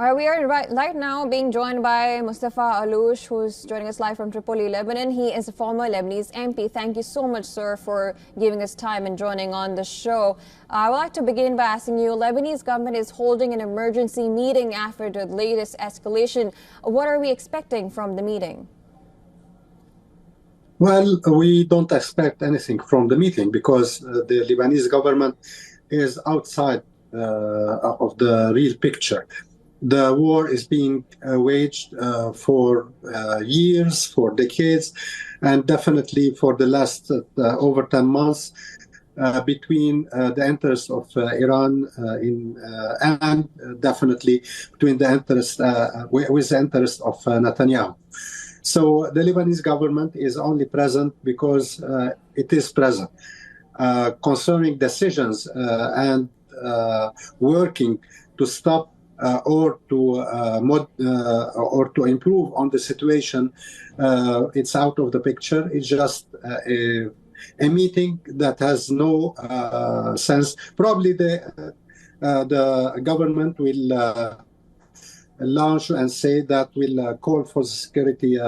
All right, we are right now being joined by Mustafa Alouche, who's joining us live from Tripoli, Lebanon. He is a former Lebanese MP. Thank you so much, sir, for giving us time and joining on the show. I would like to begin by asking you, Lebanese government is holding an emergency meeting after the latest escalation. What are we expecting from the meeting? Well, we don't expect anything from the meeting because the Lebanese government is outside of the real picture. The war is being waged for years, for decades, and definitely for the last over 10 months between the interests of Iran and definitely between the interest with the interest of Netanyahu. So the Lebanese government is only present because it is present. Concerning decisions and working to stop or to improve on the situation, it's out of the picture. It's just a meeting that has no sense. Probably the government will launch and say that we'll call for the Security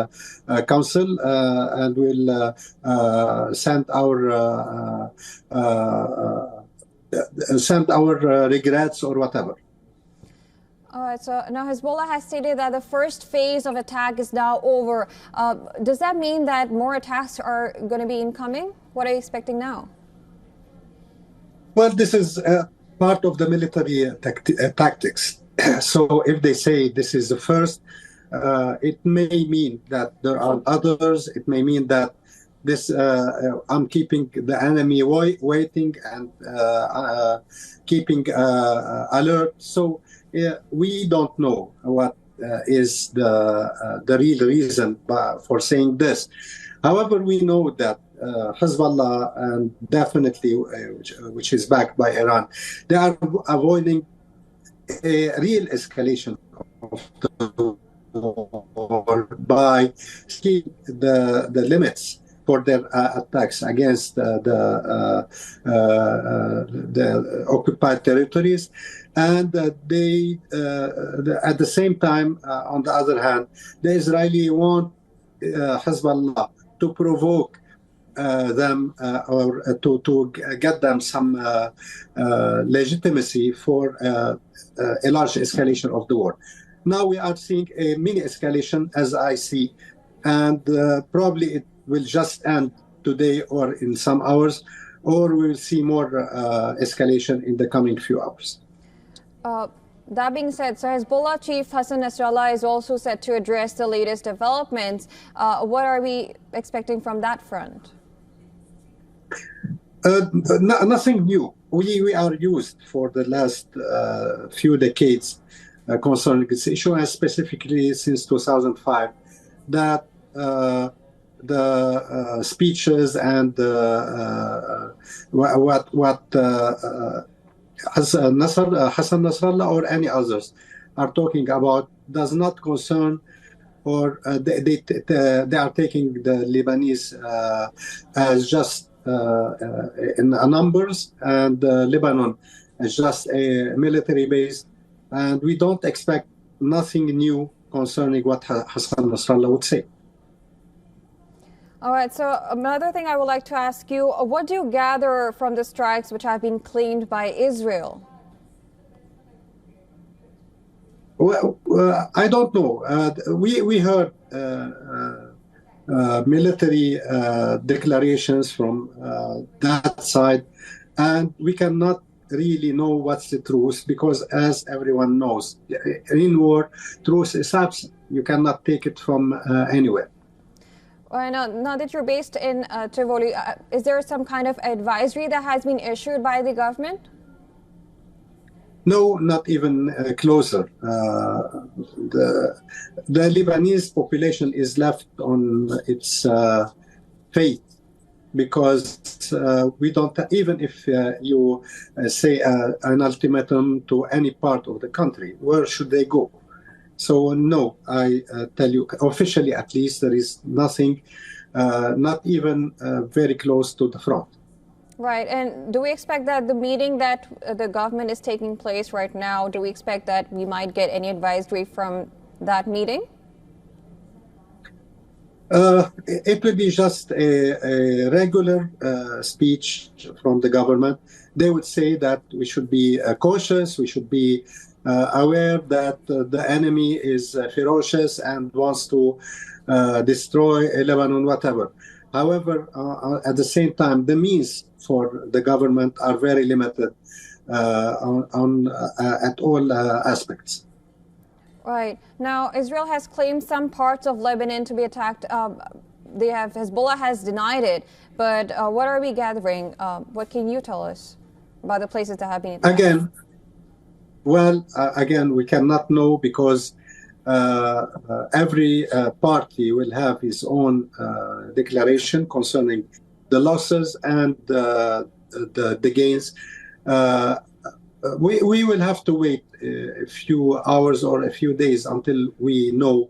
Council and we'll send our regrets or whatever. All right, so now Hezbollah has stated that the first phase of attack is now over. Does that mean that more attacks are going to be incoming? What are you expecting now? Well, this is part of the military tactics. So if they say this is the first, it may mean that there are others. It may mean that this I'm keeping the enemy waiting and keeping alert. So we don't know what is the real reason for saying this. However, we know that Hezbollah, and definitely which is backed by Iran, they are avoiding a real escalation of the war by keeping the limits for their attacks against the occupied territories, and they at the same time, on the other hand, the Israeli want Hezbollah to provoke them or to get them some legitimacy for a large escalation of the war. Now we are seeing a mini escalation, as I see, and probably it will just end today or in some hours, or we will see more escalation in the coming few hours. That being said, so Hezbollah chief Hassan Nasrallah is also set to address the latest developments. What are we expecting from that front? Nothing new. We are used for the last few decades concerning this issue, and specifically since 2005, that the speeches and what Hassan Nasrallah or any others are talking about does not concern, or they are taking the Lebanese as just in numbers, and Lebanon as just a military base, and we don't expect nothing new concerning what Hassan Nasrallah would say. All right, so another thing I would like to ask you, what do you gather from the strikes which have been claimed by Israel? Well, I don't know. We heard military declarations from that side, and we cannot really know what's the truth, because as everyone knows, in war, truth is absent. You cannot take it from anywhere. Now that you're based in Tripoli, is there some kind of advisory that has been issued by the government? No, not even closer. The Lebanese population is left on its fate, because we don't, even if you say an ultimatum to any part of the country, where should they go? So no, I tell you, officially at least, there is nothing, not even very close to the front. Right, and do we expect that the meeting that the government is taking place right now, do we expect that we might get any advisory from that meeting? It will be just a regular speech from the government. They would say that we should be cautious, we should be aware that the enemy is ferocious and wants to destroy Lebanon, whatever. However, at the same time, the means for the government are very limited at all aspects. Right. Now, Israel has claimed some parts of Lebanon to be attacked. Hezbollah has denied it. But what are we gathering? What can you tell us about the places that have been attacked? Again, we cannot know because every party will have his own declaration concerning the losses and the gains. We will have to wait a few hours or a few days until we know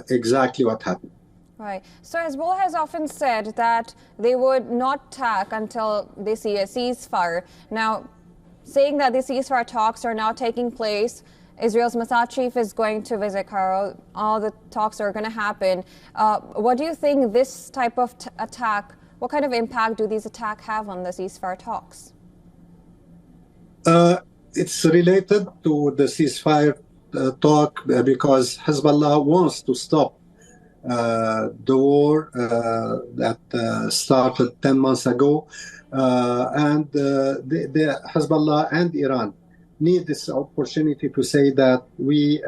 exactly what happened. Right. So Hezbollah has often said that they would not attack until they see a ceasefire. Now, saying that the ceasefire talks are now taking place, Israel's Mossad chief is going to visit Cairo. All the talks are going to happen. What do you think this type of attack, what kind of impact do these attacks have on the ceasefire talks? It's related to the ceasefire talk because Hezbollah wants to stop the war that started 10 months ago. And the Hezbollah and Iran need this opportunity to say that we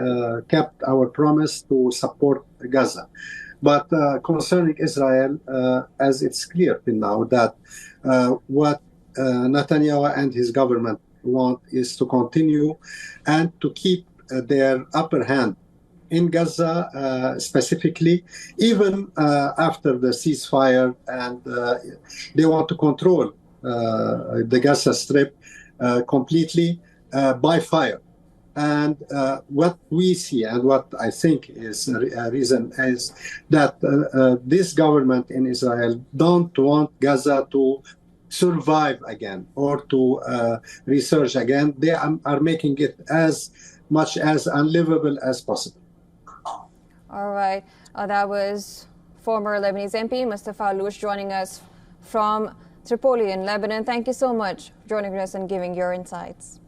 kept our promise to support Gaza. But concerning Israel, as it's clear now that what Netanyahu and his government want is to continue and to keep their upper hand in Gaza specifically, even after the ceasefire, and they want to control the Gaza Strip completely by fire. And what we see and what I think is a reason is that this government in Israel don't want Gaza to survive again or to resurge again. They are making it as much as unlivable as possible. All right. That was former Lebanese MP Mustafa Allouche joining us from Tripoli in Lebanon. Thank you so much for joining us and giving your insights.